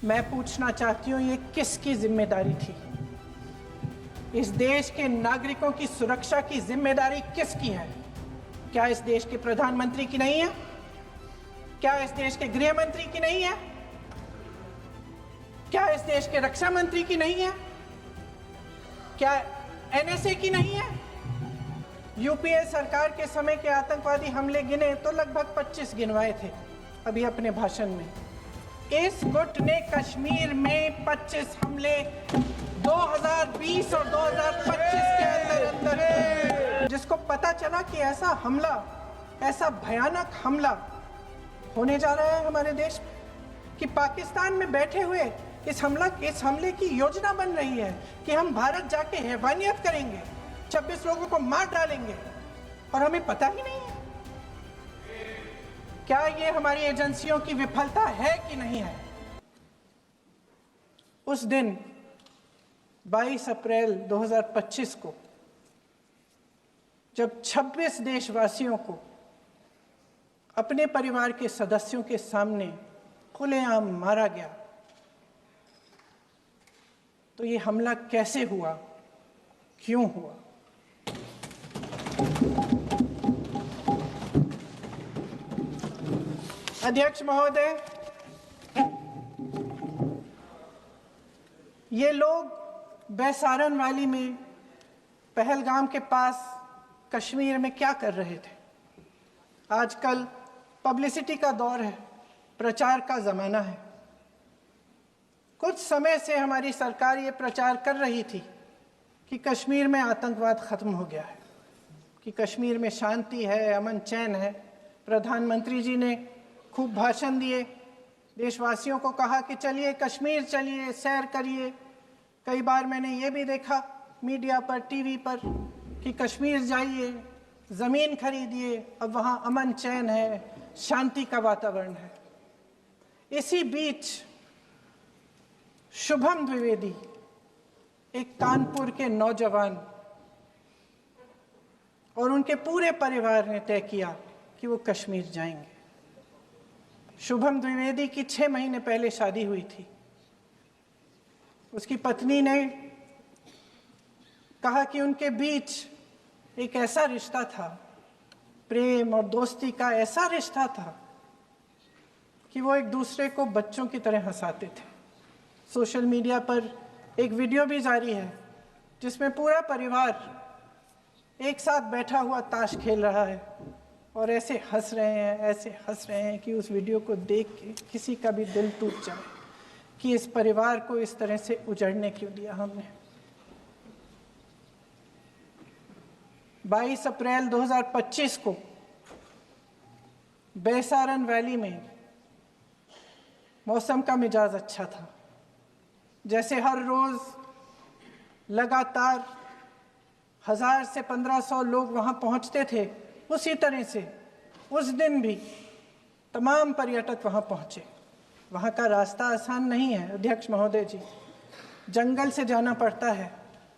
मैं पूछना चाहती हूँ, ये किसकी जिम्मेदारी थी? इस देश के नागरिकों की सुरक्षा की जिम्मेदारी किसकी है? क्या इस देश के प्रधानमंत्री की नहीं है? क्या इस देश के गृह मंत्री की नहीं है? क्या इस देश के रक्षा मंत्री की नहीं है? क्या एनएसए की नहीं है? यूपीए सरकार के समय के आतंकवादी हमले गिने तो लगभग 25 गिनवाए थे अभी अपने भाषण में। इस गुट ने कश्मीर में 25 हमले 2020 और 2025 के अंदर जिसको पता चला कि ऐसा हमला, ऐसा भयानक हमला होने जा रहा है हमारे देश में, कि पाकिस्तान में बैठे हुए इस हमले की योजना बन रही है कि हम भारत जाके हैवानियत करेंगे, 26 लोगों को मार डालेंगे, और हमें पता ही नहीं है। क्या ये हमारी एजेंसियों की विफलता है कि नहीं है? उस दिन 22 अप्रैल 2025 को जब 26 देशवासियों को अपने परिवार के सदस्यों के सामने खुलेआम मारा गया, तो ये हमला कैसे हुआ, क्यों हुआ? अध्यक्ष महोदय, ये लोग बैसारन वैली में, पहलगाम के पास कश्मीर में क्या कर रहे थे? आजकल पब्लिसिटी का दौर है, प्रचार का ज़माना है। कुछ समय से हमारी सरकार ये प्रचार कर रही थी कि कश्मीर में आतंकवाद ख़त्म हो गया है, कि कश्मीर में शांति है, अमन चैन है। प्रधानमंत्री जी ने खूब भाषण दिए, देशवासियों को कहा कि चलिए कश्मीर चलिए, सैर करिए। कई बार मैंने ये भी देखा मीडिया पर, टीवी पर, कि कश्मीर जाइए, ज़मीन खरीदिए, अब वहाँ अमन चैन है, शांति का वातावरण है। इसी बीच शुभम द्विवेदी, एक कानपुर के नौजवान, और उनके पूरे परिवार ने तय किया कि वो कश्मीर जाएंगे। शुभम द्विवेदी की 6 महीने पहले शादी हुई थी। उसकी पत्नी ने कहा कि उनके बीच एक ऐसा रिश्ता था, प्रेम और दोस्ती का ऐसा रिश्ता था कि वो एक दूसरे को बच्चों की तरह हंसाते थे। सोशल मीडिया पर एक वीडियो भी जारी है जिसमें पूरा परिवार एक साथ बैठा हुआ ताश खेल रहा है और ऐसे हंस रहे हैं कि उस वीडियो को देख के किसी का भी दिल टूट जाए कि इस परिवार को इस तरह से उजड़ने क्यों दिया हमने। 22 अप्रैल 2025 को बैसारन वैली में मौसम का मिजाज अच्छा था। जैसे हर रोज़ लगातार 1000 से 1500 लोग वहाँ पहुँचते थे, उसी तरह से उस दिन भी तमाम पर्यटक वहाँ पहुँचे। वहाँ का रास्ता आसान नहीं है अध्यक्ष महोदय जी, जंगल से जाना पड़ता है,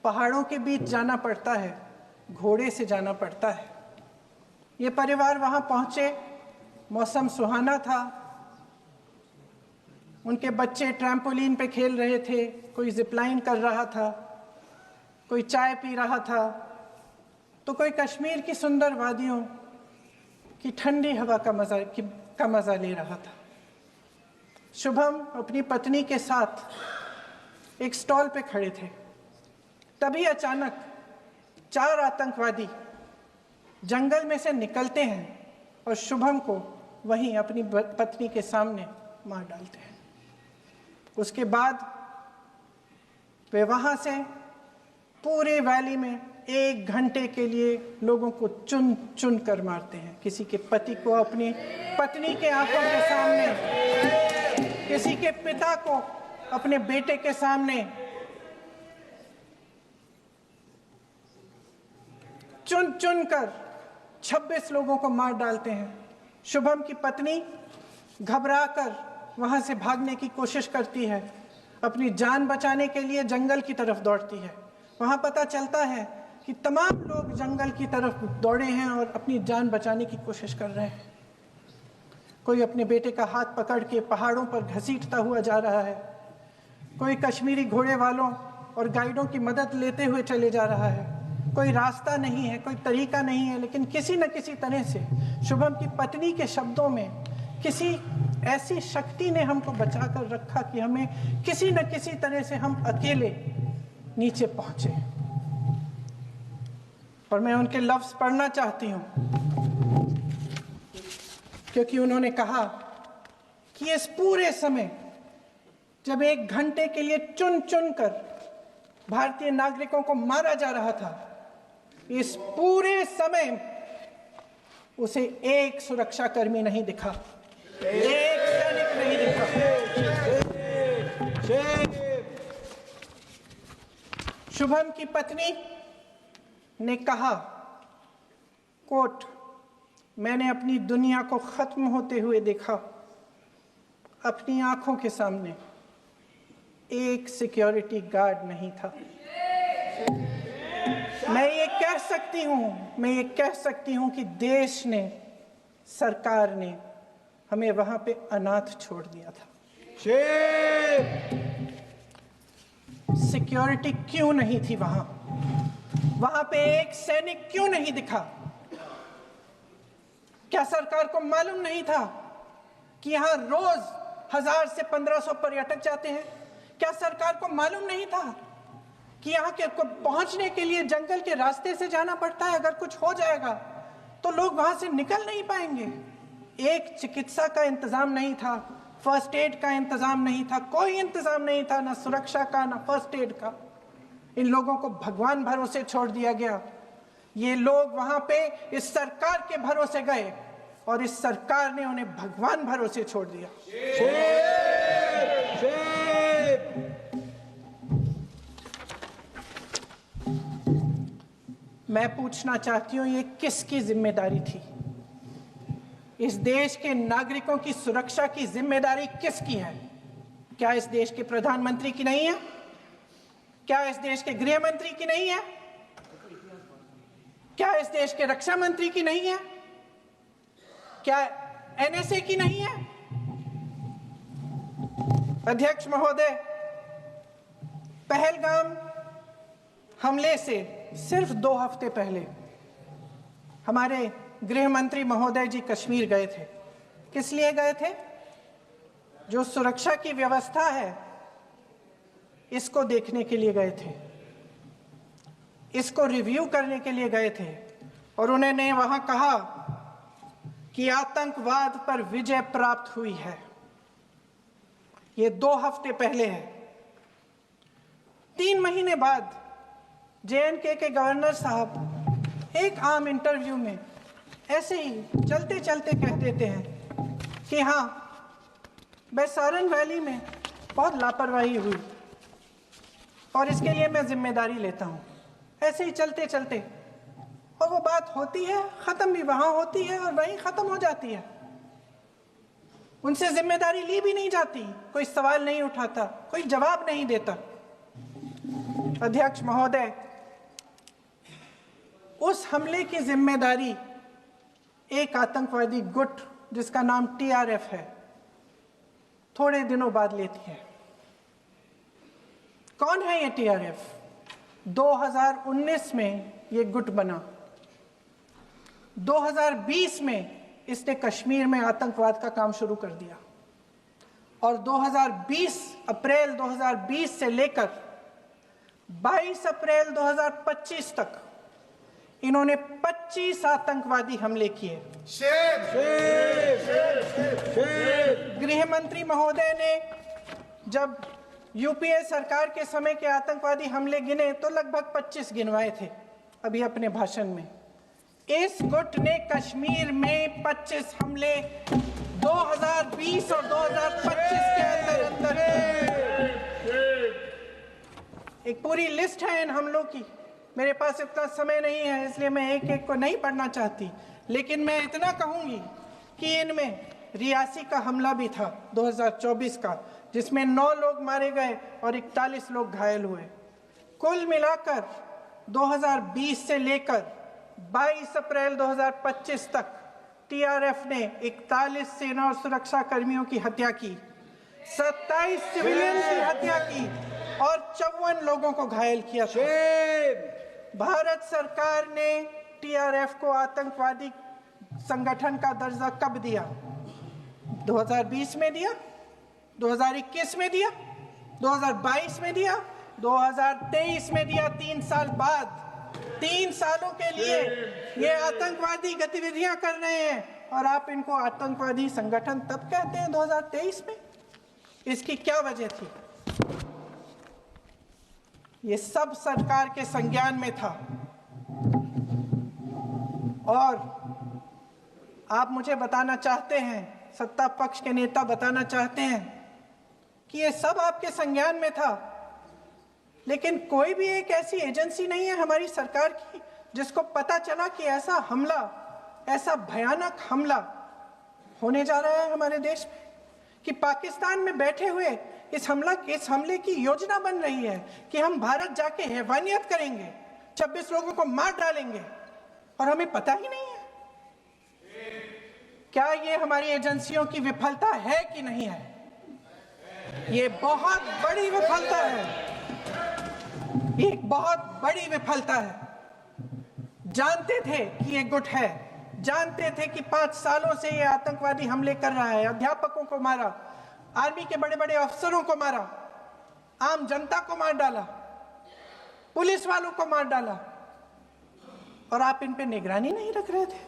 पहाड़ों के बीच जाना पड़ता है, घोड़े से जाना पड़ता है। ये परिवार वहाँ पहुँचे, मौसम सुहाना था, उनके बच्चे ट्रैम्पोलिन पे खेल रहे थे, कोई जिपलाइन कर रहा था, कोई चाय पी रहा था, तो कोई कश्मीर की सुंदर वादियों की ठंडी हवा का मज़ा ले रहा था। शुभम अपनी पत्नी के साथ एक स्टॉल पे खड़े थे। तभी अचानक 4 आतंकवादी जंगल में से निकलते हैं और शुभम को वहीं अपनी पत्नी के सामने मार डालते हैं। उसके बाद वे वहाँ से पूरे वैली में 1 घंटे के लिए लोगों को चुन चुन कर मारते हैं। किसी के पति को अपनी पत्नी के आंखों के सामने, किसी के पिता को अपने बेटे के सामने, चुन चुन कर 26 लोगों को मार डालते हैं। शुभम की पत्नी घबराकर वहां से भागने की कोशिश करती है, अपनी जान बचाने के लिए जंगल की तरफ दौड़ती है। वहां पता चलता है कि तमाम लोग जंगल की तरफ दौड़े हैं और अपनी जान बचाने की कोशिश कर रहे हैं। कोई अपने बेटे का हाथ पकड़ के पहाड़ों पर घसीटता हुआ जा रहा है, कोई कश्मीरी घोड़े वालों और गाइडों की मदद लेते हुए चले जा रहा है। कोई रास्ता नहीं है, कोई तरीका नहीं है, लेकिन किसी न किसी तरह से शुभम की पत्नी के शब्दों में किसी ऐसी शक्ति ने हमको बचा कर रखा कि हमें किसी न किसी तरह से हम अकेले नीचे पहुंचे। और मैं उनके लफ्ज पढ़ना चाहती हूं, क्योंकि उन्होंने कहा कि इस पूरे समय जब 1 घंटे के लिए चुन चुन कर भारतीय नागरिकों को मारा जा रहा था, इस पूरे समय उसे एक सुरक्षाकर्मी नहीं दिखा, एक सैनिक नहीं दिखा। शुभम की पत्नी ने कहा, कोट, मैंने अपनी दुनिया को खत्म होते हुए देखा, अपनी आंखों के सामने एक सिक्योरिटी गार्ड नहीं था। मैं ये कह सकती हूं कि देश ने, सरकार ने हमें वहां पे अनाथ छोड़ दिया था। सिक्योरिटी क्यों नहीं थी वहां पे एक सैनिक क्यों नहीं दिखा? क्या सरकार को मालूम नहीं था कि यहां रोज 1000 से 1500 पर्यटक जाते हैं? क्या सरकार को मालूम नहीं था कि यहाँ के को पहुंचने के लिए जंगल के रास्ते से जाना पड़ता है? अगर कुछ हो जाएगा तो लोग वहां से निकल नहीं पाएंगे। एक चिकित्सा का इंतजाम नहीं था, फर्स्ट एड का इंतजाम नहीं था, कोई इंतजाम नहीं था, ना सुरक्षा का ना फर्स्ट एड का। इन लोगों को भगवान भरोसे छोड़ दिया गया। ये लोग वहां पे इस सरकार के भरोसे गए और इस सरकार ने उन्हें भगवान भरोसे छोड़ दिया। मैं पूछना चाहती हूं, ये किसकी जिम्मेदारी थी? इस देश के नागरिकों की सुरक्षा की जिम्मेदारी किसकी है? क्या इस देश के प्रधानमंत्री की नहीं है? क्या इस देश के गृह मंत्री की नहीं है? क्या इस देश के रक्षा मंत्री की नहीं है? क्या एनएसए की नहीं है? अध्यक्ष महोदय, पहलगाम हमले से सिर्फ 2 हफ्ते पहले हमारे गृह मंत्री महोदय जी कश्मीर गए थे। किस लिए गए थे? जो सुरक्षा की व्यवस्था है इसको देखने के लिए गए थे, इसको रिव्यू करने के लिए गए थे। और उन्होंने वहां कहा कि आतंकवाद पर विजय प्राप्त हुई है। ये 2 हफ्ते पहले है। 3 महीने बाद JNK के गवर्नर साहब एक आम इंटरव्यू में ऐसे ही चलते चलते कह देते हैं कि हाँ, बैसारन वैली में बहुत लापरवाही हुई और इसके लिए मैं जिम्मेदारी लेता हूँ। ऐसे ही चलते चलते, और वो बात होती है, खत्म भी वहां होती है और वहीं खत्म हो जाती है। उनसे जिम्मेदारी ली भी नहीं जाती, कोई सवाल नहीं उठाता, कोई जवाब नहीं देता। अध्यक्ष महोदय, उस हमले की जिम्मेदारी एक आतंकवादी गुट जिसका नाम TRF है थोड़े दिनों बाद लेती है। कौन है ये TRF? 2019 में ये गुट बना। 2020 में इसने कश्मीर में आतंकवाद का काम शुरू कर दिया और 2020 अप्रैल 2020 से लेकर 22 अप्रैल 2025 तक इन्होंने 25 आतंकवादी हमले किए। गृह मंत्री महोदय ने जब यूपीए सरकार के समय के आतंकवादी हमले गिने तो लगभग 25 गिनवाए थे अभी अपने भाषण में। इस गुट ने कश्मीर में 25 हमले 2020 और 2025 के अंदर एक पूरी लिस्ट है इन हमलों की। मेरे पास इतना समय नहीं है इसलिए मैं एक एक को नहीं पढ़ना चाहती, लेकिन मैं इतना कहूंगी कि इनमें रियासी का हमला भी था 2024 का, जिसमें 9 लोग मारे गए और 41 लोग घायल हुए। कुल मिलाकर 2020 से लेकर 22 अप्रैल 2025 तक टीआरएफ ने 41 सेना और सुरक्षा कर्मियों की हत्या की, 27 सिविलियन की हत्या की और 54 लोगों को घायल किया। भारत सरकार ने टीआरएफ को आतंकवादी संगठन का दर्जा कब दिया? 2020 में दिया, 2021 में दिया, 2022 में दिया, 2023 में दिया। 3 साल बाद, 3 सालों के लिए ये आतंकवादी गतिविधियां कर रहे हैं और आप इनको आतंकवादी संगठन तब कहते हैं 2023 में। इसकी क्या वजह थी? ये सब सरकार के संज्ञान में था और आप मुझे बताना चाहते हैं, सत्ता पक्ष के नेता बताना चाहते हैं कि ये सब आपके संज्ञान में था, लेकिन कोई भी एक ऐसी एजेंसी नहीं है हमारी सरकार की जिसको पता चला कि ऐसा हमला, ऐसा भयानक हमला होने जा रहा है हमारे देश में, कि पाकिस्तान में बैठे हुए इस हमले की योजना बन रही है कि हम भारत जाके हैवानियत करेंगे, 26 लोगों को मार डालेंगे और हमें पता ही नहीं है। क्या ये हमारी एजेंसियों की विफलता है कि नहीं है? ये बहुत बड़ी विफलता है, एक बहुत बड़ी विफलता है। जानते थे कि ये गुट है, जानते थे कि 5 सालों से ये आतंकवादी हमले कर रहा है, अध्यापकों को मारा, आर्मी के बड़े बड़े अफसरों को मारा, आम जनता को मार डाला, पुलिस वालों को मार डाला, और आप इन पे निगरानी नहीं रख रहे थे।